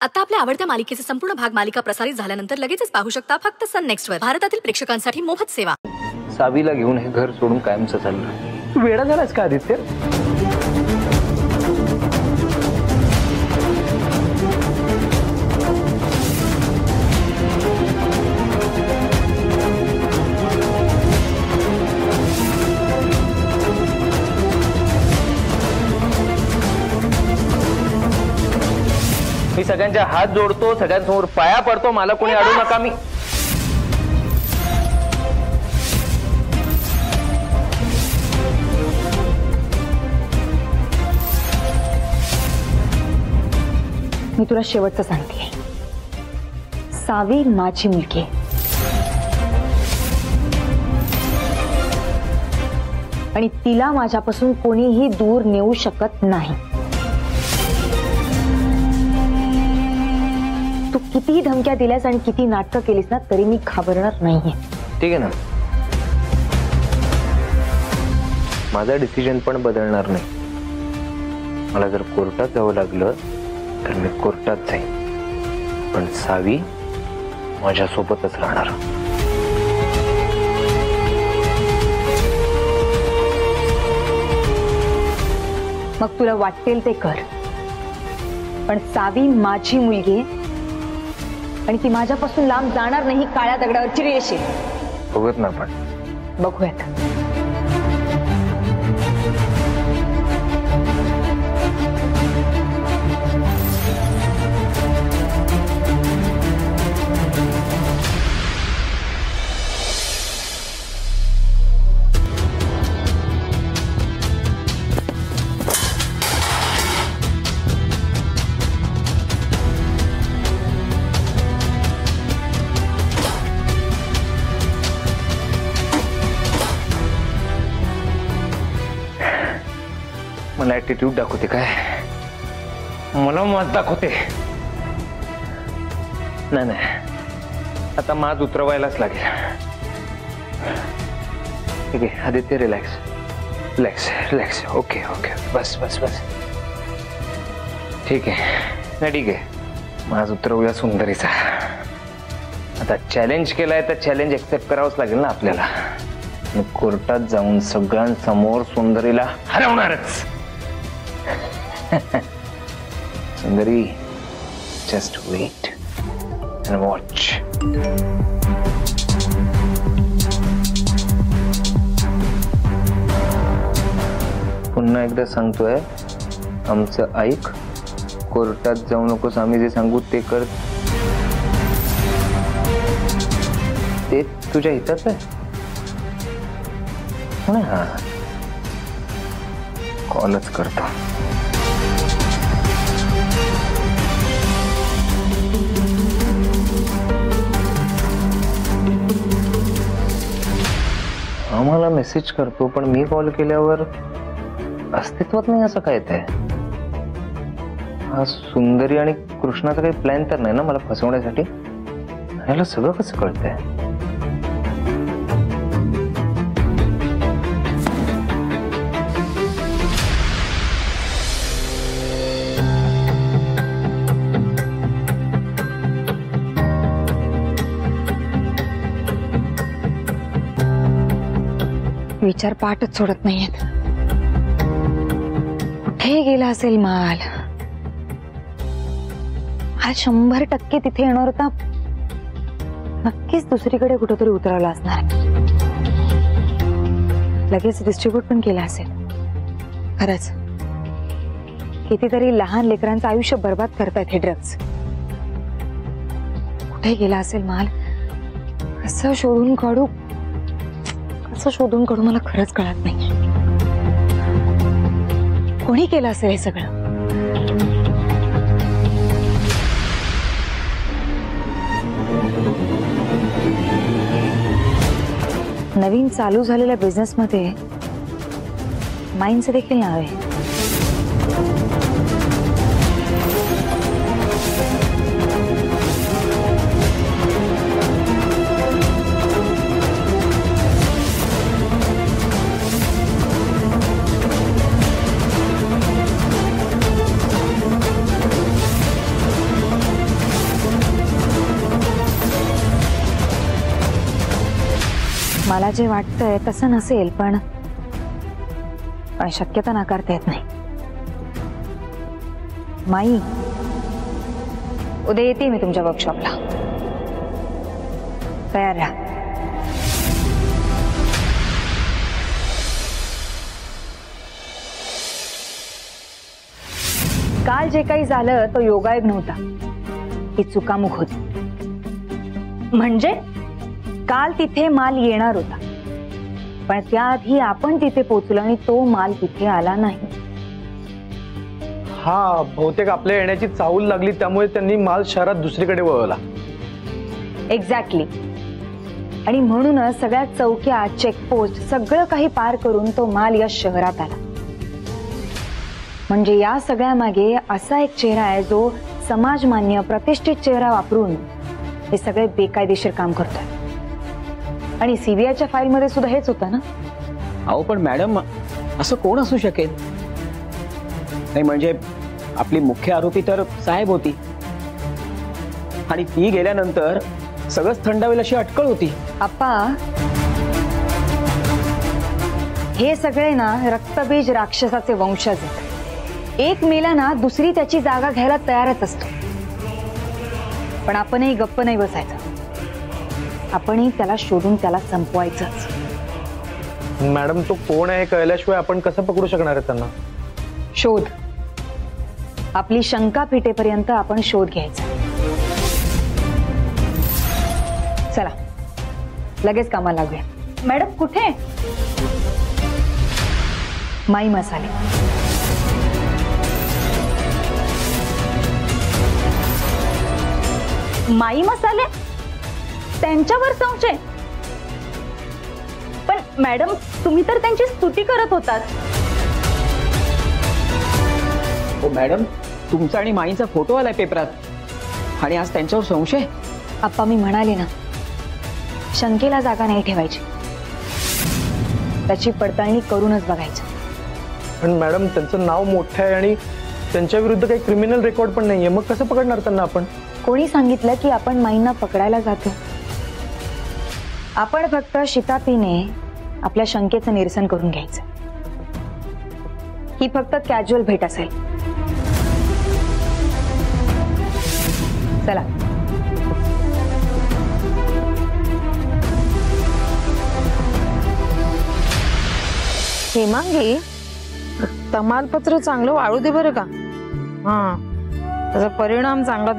आता आपल्या आवडत्या मालिकेचे संपूर्ण भाग मालिका प्रसारित झाल्यानंतर लगेचच पाहू शकता फक्त सन नेक्स्ट वर. भारतातील प्रेक्षकांसाठी मोफत सेवा. सावीला घेऊन हे घर सोडून कायमचं चाललं. तू वेडा झालास का आदित्य? मी सगळ्यांच्या हात जोडतो, सगळ्यांसमोर पाया पडतो, मला कोणी अडू नका. मी तुला शेवटचं सांगते, सावी माझी मुलगी आणि तिला माझ्यापासून कोणीही दूर नेऊ शकत नाही. तू कितीही धमक्या दिल्यास आणि किती नाटकं केलीस ना तरी मी घाबरणार नाहीये. ठीक आहे ना, माझा डिसिजन पण बदलणार नाही. मला जर कोर्टात जावं लागलं तर मी कोर्टात जाईन, पण सावी माझ्यासोबतच राहणार. मग तुला वाटेल ते कर, पण सावी माझी मुलगी आणि ती माझ्यापासून लांब जाणार नाही. काळ्या दगडावरची रेष आहे. बघत ना आपण. बघूयात. मला ऍटिट्यूड दाखवते काय? मला माज दाखवते. नाही, आता माज उतरवायलाच लागेल. ठीक आहे Aditya, relax relax relax. Okay okay, बस बस बस. ठीक आहे ना, ठीक आहे. माज उतरवूया सुंदरीचा. आता चॅलेंज केलाय तर चॅलेंज एक्सेप्ट करावंच लागेल ना आपल्याला. कोर्टात जाऊन सगळ्यांसमोर सुंदरीला हरवणारच. सुंदरी, जस्ट वेट अँड वॉच. पुन्हा एकदा सांगतोय, आमचं ऐक. कोर्टात जाऊ नकोस, आम्ही जे सांगू ते कर. ते तुझ्या हिताच आहे. हा, कॉलच करतो. आम्हाला मेसेज करतो, पण मी कॉल केल्यावर अस्तित्वात नाही असं काय? ते हा सुंदरी आणि कृष्णाचा काही प्लॅन तर नाही ना मला फसवण्यासाठी? याला सगळं कसं कळतंय? विचार पाठच सोडत नाहीयेत. कुठे गेला असेल माल? हा 100% तिथे येणार होता. नक्कीच दुसरीकडे कुठेतरी उतरवला असणार. लगेच डिस्ट्रीब्यूट पण केला असेल. खरंच कितीतरी लहान लेकरांचं आयुष्य बर्बाद करतायत हे ड्रग्ज. कुठे गेला असेल माल? कसं शोधून काढू मला खरंच कळत नाही. कोणी केलं असेल हे सगळं? नवीन चालू झालेल्या बिझनेसमध्ये माईंचं देखील नाव आहे. मला जे वाटतंय तसं नसेल, पण शक्यता नाकारता येत नाही. माई, उद्या येते मी तुमच्या वर्कशॉपला. तयार राहा. काल जे काही झालं तो योगायोग नव्हता, ही चुकामुक होती. म्हणजे काल तिथे माल येणार होता, पण त्याआधी आपण तिथे पोहोचलो आणि तो माल तिथे आला नाही. हा, बहुतेक आपल्या येण्याची चाहूल लागली, त्यामुळे त्यांनी माल शहरात दुसरीकडे वळवला. एक्झॅक्टली. आणि म्हणूनच सगळ्या चौक्या, चेकपोस्ट सगळं काही पार करून तो माल या शहरात आला. म्हणजे या सगळ्या मागे असा एक चेहरा आहे जो समाजमान्य प्रतिष्ठित चेहरा वापरून हे सगळे बेकायदेशीर काम करतोय. आणि सीबीआयच्या फाईल मध्ये सुद्धा हेच होतं ना. अहो पण मॅडम, असं कोण असू शकेल? नाही म्हणजे आपली मुख्य आरोपी तर साहेब होती, आणि ती गेल्यानंतर सगळंच थंडावेल अशी अटकळ होती. आप्पा, हे सगळे ना रक्तबीज राक्षसाचे वंशज आहेत. एक मेला ना दुसरी त्याची जागा घ्यायला तयारच असतो. पण आपणही गप्प नाही बसायचं, आपणही त्याला शोधून त्याला संपवायचंच. मॅडम, तो कोण आहे कळल्याशिवाय आपण कसं पकडू शकणार आहे त्यांना? शोध. आपली शंका फिटेपर्यंत आपण शोध घ्यायचा. चला लगेच कामाला लागूया. मॅडम कुठे? माई मसाले. माई मसाले? त्यांच्यावर संशय? पण मॅडम, तुम्ही तर त्यांची स्तुती करत होतात. हो मॅडम, तुमचा आणि माईचा फोटो आलाय पेपरात, आणि आज त्यांच्यावर संशय? आप्पा, मी म्हणाले ना, शंकेला जागा नाही ठेवायची, त्याची पडताळणी करूनच बघायची. पण मॅडम, त्यांचं नाव मोठं आहे आणि त्यांच्या विरुद्ध काही क्रिमिनल रेकॉर्ड पण नाहीये, मग कसं पकडणार त्यांना आपण? कोणी सांगितलं की आपण माईंना पकडायला जातो? आपण फक्त शितापीने आपल्या शंकेचं निरसन करून घ्यायचं. ही फक्त कॅज्युअल भेट असेल. चला. हेमांगी, तमालपत्र चांगलं वाळू दे बरं का. हा, त्याचा परिणाम चांगला